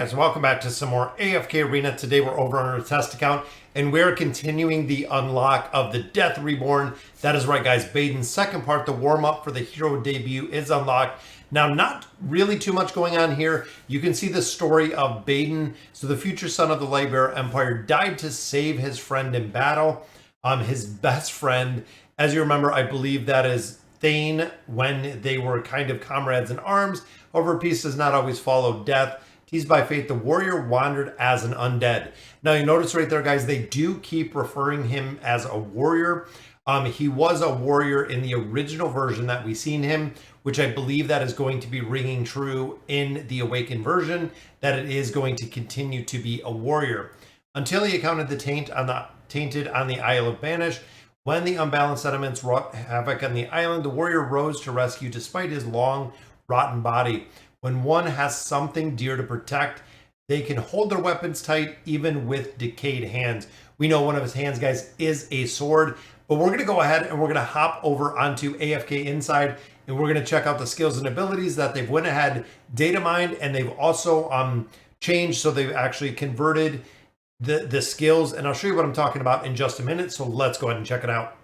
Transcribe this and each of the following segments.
Guys, welcome back to some more AFK Arena. Today we're over on our test account and we're continuing the unlock of the Death Reborn. That is right, guys. Baden's second part, the warm-up for the hero debut, is unlocked. Now, not really too much going on here. You can see the story of Baden. So the future son of the Lightbearer Empire died to save his friend in battle. His best friend, as you remember, I believe that is Thane, when they were kind of comrades in arms. However, peace does not always follow death. Teased by fate, the warrior wandered as an undead. Now, you notice right there, guys, they do keep referring him as a warrior. He was a warrior in the original version that we seen him, which I believe that is going to be ringing true in the Awakened version, that it is going to continue to be a warrior. Until he encountered the tainted on the Isle of Banish. When the unbalanced sediments wrought havoc on the island, the warrior rose to rescue despite his long, rotten body. When one has something dear to protect, they can hold their weapons tight, even with decayed hands. We know one of his hands, guys, is a sword. But we're going to go ahead and we're going to hop over onto AFK Inside, and we're going to check out the skills and abilities that they've went ahead, data mined, and they've also changed. So they've actually converted the skills, and I'll show you what I'm talking about in just a minute. So let's go ahead and check it out.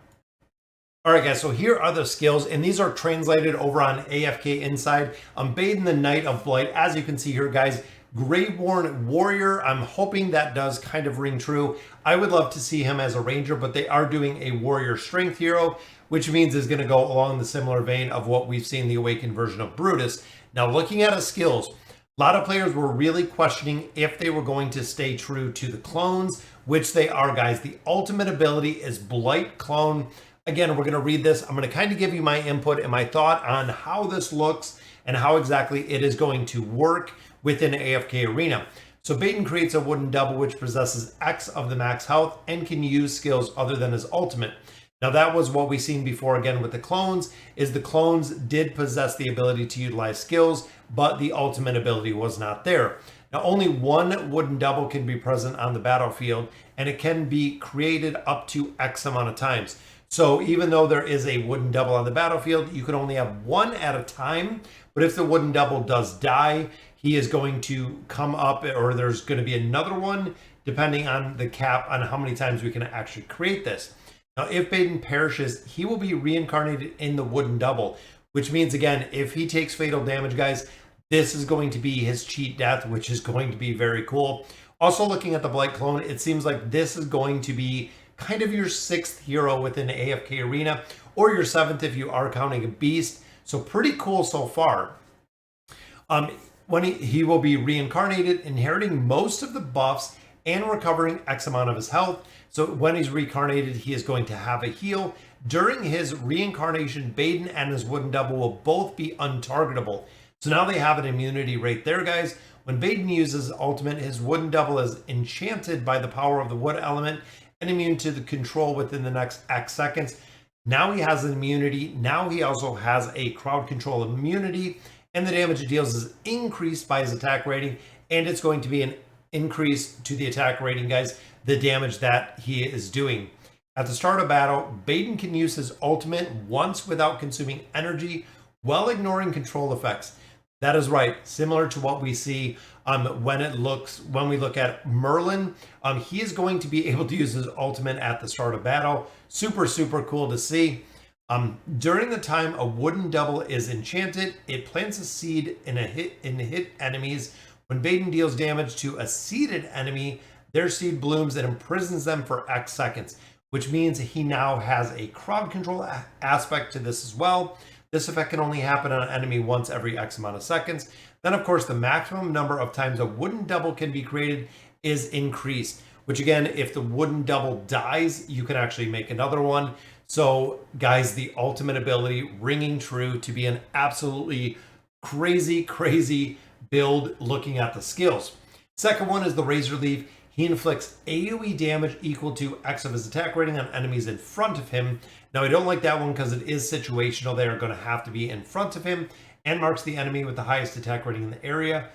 All right, guys, so here are the skills, and these are translated over on AFK Inside. Baden, the Knight of Blight. As you can see here, guys, Graveborn Warrior. I'm hoping that does kind of ring true. I would love to see him as a ranger, but they are doing a warrior strength hero, which means is going to go along the similar vein of what we've seen the Awakened version of Brutus. Now, looking at his skills, a lot of players were really questioning if they were going to stay true to the clones, which they are, guys. The ultimate ability is Blight Clone. Again, we're going to read this. I'm going to kind of give you my input and my thought on how this looks and how exactly it is going to work within AFK Arena. So Baden creates a wooden double which possesses X of the max health and can use skills other than his ultimate. Now, that was what we've seen before again with the clones, is the clones did possess the ability to utilize skills, but the ultimate ability was not there. Now, only one wooden double can be present on the battlefield, and it can be created up to X amount of times. So even though there is a wooden double on the battlefield, you can only have one at a time. But if the wooden double does die, he is going to come up, or there's going to be another one, depending on the cap on how many times we can actually create this. Now, if Baden perishes, he will be reincarnated in the wooden double, which means, again, if he takes fatal damage, guys, this is going to be his cheat death, which is going to be very cool. Also, looking at the Blight Clone, it seems like this is going to be kind of your 6th hero within the AFK Arena, or your 7th if you are counting a beast. So pretty cool so far. When he will be reincarnated, inheriting most of the buffs and recovering X amount of his health. So when he's reincarnated, he is going to have a heal. During his reincarnation, Baden and his wooden double will both be untargetable. So now they have an immunity right there, guys. When Baden uses ultimate, his wooden double is enchanted by the power of the wood element and immune to the control within the next X seconds. Now he has an immunity. Now he also has a crowd control immunity, and the damage it deals is increased by his attack rating, and it's going to be an increase to the attack rating, guys, the damage that he is doing. At the start of battle, Baden can use his ultimate once without consuming energy while ignoring control effects. That is right, similar to what we see when we look at Merlin. He is going to be able to use his ultimate at the start of battle. Super, super cool to see. During the time a wooden double is enchanted, it plants a seed in hit enemies. When Baden deals damage to a seeded enemy, their seed blooms and imprisons them for X seconds, which means he now has a crowd control aspect to this as well. This effect can only happen on an enemy once every X amount of seconds. Then, of course, the maximum number of times a wooden double can be created is increased, which again, if the wooden double dies, you can actually make another one. So, guys, the ultimate ability ringing true to be an absolutely crazy, crazy build looking at the skills. Second one is the Razor Leaf. He inflicts AoE damage equal to X of his attack rating on enemies in front of him. Now, I don't like that one because it is situational. They are going to have to be in front of him, and marks the enemy with the highest attack rating in the area.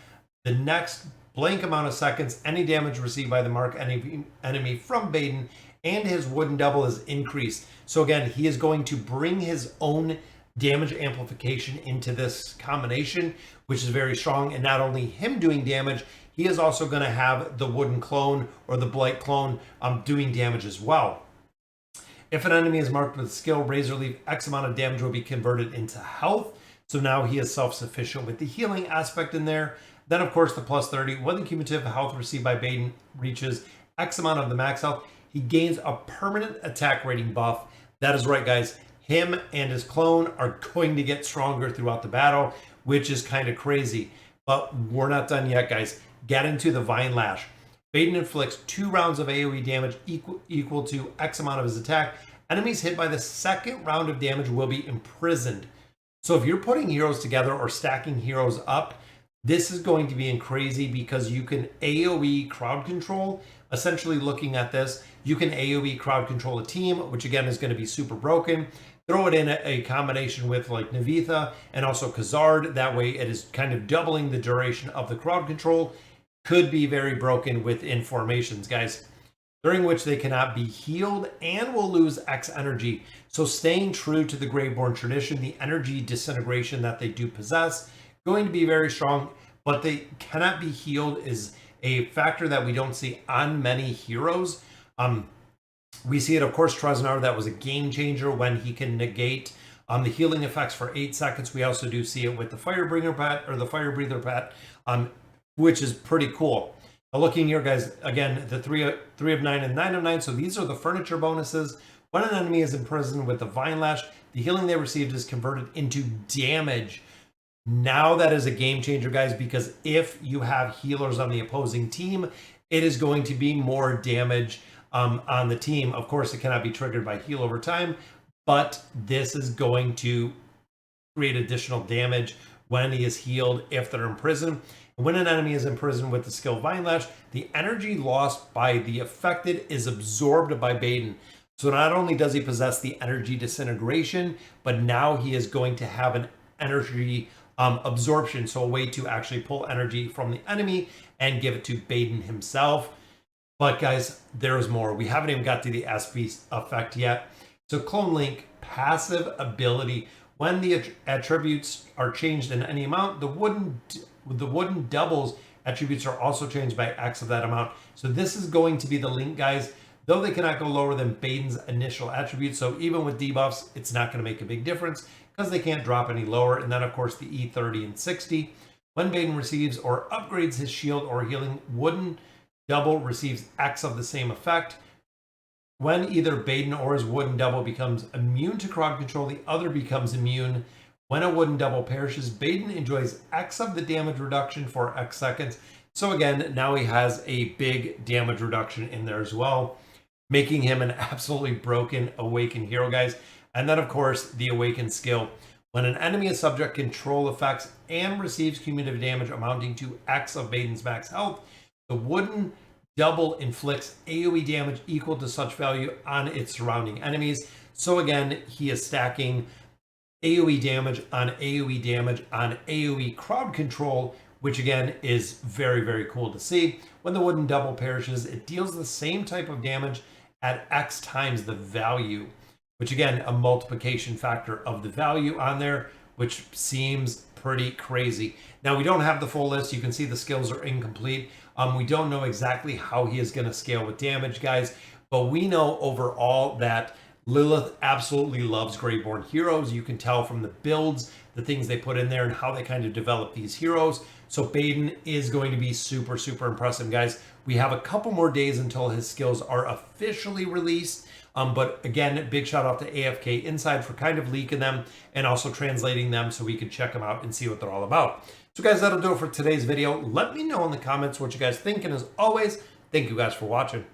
The next blank amount of seconds, any damage received by the mark enemy from Baden and his wooden double is increased. So again, he is going to bring his own damage amplification into this combination, which is very strong. And not only him doing damage, he is also going to have the wooden clone or the blight clone doing damage as well. If an enemy is marked with skill Razor Leaf, X amount of damage will be converted into health. So now he is self-sufficient with the healing aspect in there. Then, of course, the plus 30. When the cumulative health received by Baden reaches X amount of the max health, he gains a permanent attack rating buff. That is right, guys. Him and his clone are going to get stronger throughout the battle, which is kind of crazy. But we're not done yet, guys. Get into the Vine Lash. Baden inflicts 2 rounds of AoE damage equal to X amount of his attack. Enemies hit by the second round of damage will be imprisoned. So if you're putting heroes together or stacking heroes up, this is going to be crazy because you can AoE crowd control. Essentially looking at this, you can AoE crowd control a team, which again is going to be super broken. Throw it in a combination with like Navitha and also Khazard. That way it is kind of doubling the duration of the crowd control. Could be very broken within formations, guys, during which they cannot be healed and will lose X energy. So staying true to the Graveborn tradition, the energy disintegration that they do possess, going to be very strong, but they cannot be healed is a factor that we don't see on many heroes. We see it, of course, Treznar, that was a game changer when he can negate the healing effects for 8 seconds. We also do see it with the Firebringer pet or the Fire Breather pet, which is pretty cool. Looking here, guys, again, the 3 of 9 and 9 of 9. So these are the furniture bonuses. When an enemy is imprisoned with the Vine Lash, the healing they received is converted into damage. Now that is a game changer, guys, because if you have healers on the opposing team, it is going to be more damage on the team. Of course, it cannot be triggered by heal over time, but this is going to create additional damage when he is healed if they're imprisoned. When an enemy is imprisoned with the skill Vine Lash, the energy lost by the affected is absorbed by Baden. So not only does he possess the energy disintegration, but now he is going to have an energy absorption. So a way to actually pull energy from the enemy and give it to Baden himself. But guys, there's more. We haven't even got to the SP effect yet. So Clone Link, passive ability. When the attributes are changed in any amount, the wooden doubles attributes are also changed by X of that amount. So this is going to be the link, guys, though they cannot go lower than Baden's initial attributes. So even with debuffs, it's not going to make a big difference because they can't drop any lower. And then, of course, the E30 and 60. When Baden receives or upgrades his shield or healing, wooden double receives X of the same effect. When either Baden or his wooden double becomes immune to crowd control, the other becomes immune. When a wooden double perishes, Baden enjoys X of the damage reduction for X seconds. So again, now he has a big damage reduction in there as well, making him an absolutely broken Awakened hero, guys. And then, of course, the Awakened skill. When an enemy is subject control effects and receives cumulative damage amounting to X of Baden's max health, the wooden double inflicts AoE damage equal to such value on its surrounding enemies. So again, he is stacking AoE damage on AoE damage on AoE crowd control, which again is very, very cool to see. When the wooden double perishes, it deals the same type of damage at X times the value, which again, a multiplication factor of the value on there, which seems pretty crazy. Now, we don't have the full list. You can see the skills are incomplete. We don't know exactly how he is going to scale with damage, guys, but we know overall that Lilith absolutely loves Graveborn heroes. You can tell from the builds, the things they put in there, and how they kind of develop these heroes. So Baden is going to be super, super impressive, guys. We have a couple more days until his skills are officially released. But again, big shout out to AFK Inside for kind of leaking them and also translating them so we could check them out and see what they're all about. So guys, that'll do it for today's video. Let me know in the comments what you guys think. And as always, thank you guys for watching.